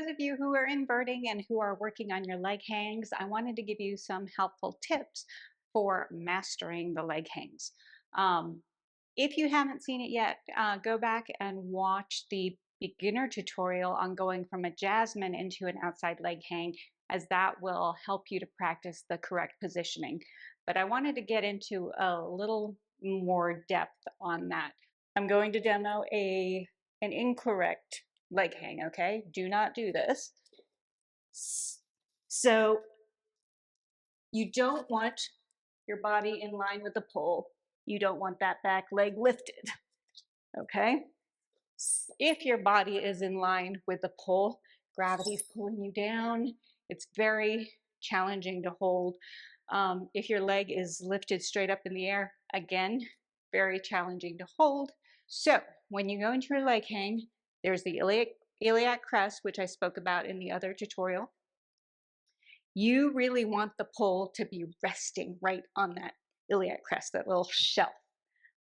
those of you who are inverting and who are working on your leg hangs, I wanted to give you some helpful tips for mastering the leg hangs. Um, if you haven't seen it yet, go back and watch the beginner tutorial on going from a jasmine into an outside leg hang, as that will help you to practice the correct positioning. But I wanted to get into a little more depth on that. I'm going to demo an incorrect leg hang, okay? Do not do this. So you don't want your body in line with the pole. You don't want that back leg lifted, okay? If your body is in line with the pole, gravity's pulling you down. It's very challenging to hold. If your leg is lifted straight up in the air, again, very challenging to hold. So when you go into your leg hang, there's the iliac crest, which I spoke about in the other tutorial. You really want the pole to be resting right on that iliac crest, that little shelf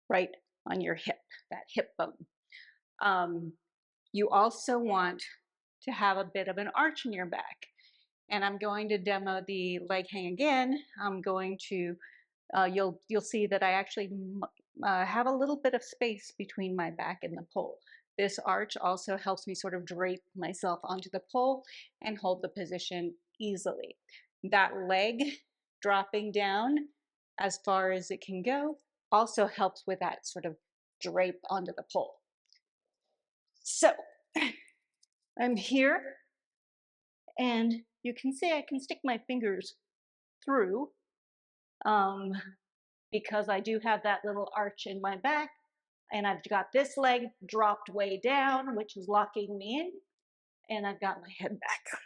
right on your hip, that hip bone. You also want to have a bit of an arch in your back. And I'm going to demo the leg hang again. I'm going to, you'll see that I actually have a little bit of space between my back and the pole. This arch also helps me sort of drape myself onto the pole and hold the position easily. That leg dropping down as far as it can go also helps with that sort of drape onto the pole. So I'm here, and you can see I can stick my fingers through because I do have that little arch in my back, and I've got this leg dropped way down, which is locking me in, and I've got my head back.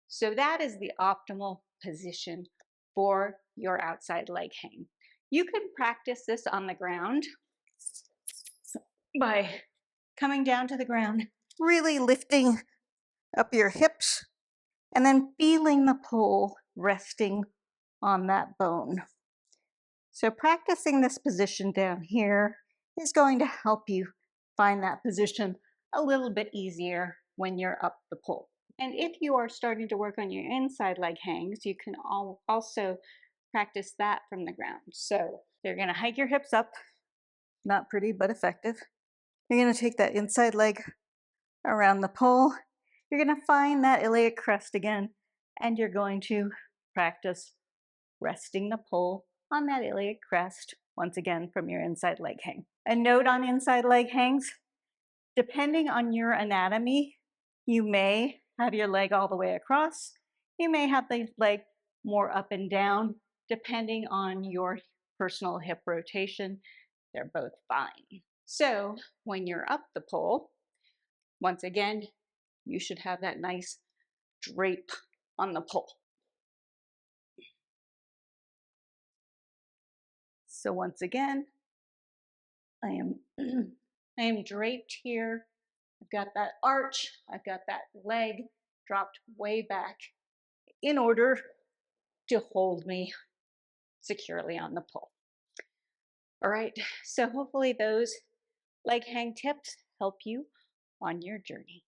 So that is the optimal position for your outside leg hang. You can practice this on the ground by coming down to the ground, really lifting up your hips, and then feeling the pole resting on that bone. So practicing this position down here is going to help you find that position a little bit easier when you're up the pole. And if you are starting to work on your inside leg hangs, you can also practice that from the ground. So you're going to hike your hips up, not pretty, but effective. You're going to take that inside leg around the pole. You're going to find that iliac crest again, and you're going to practice resting the pole on that iliac crest once again from your inside leg hang. A note on inside leg hangs: depending on your anatomy, you may have your leg all the way across. You may have the leg more up and down, depending on your personal hip rotation. They're both fine. So when you're up the pole, once again, you should have that nice drape on the pole. So once again, I am draped here. I've got that arch, I've got that leg dropped way back in order to hold me securely on the pole. All right, so hopefully those leg hang tips help you on your journey.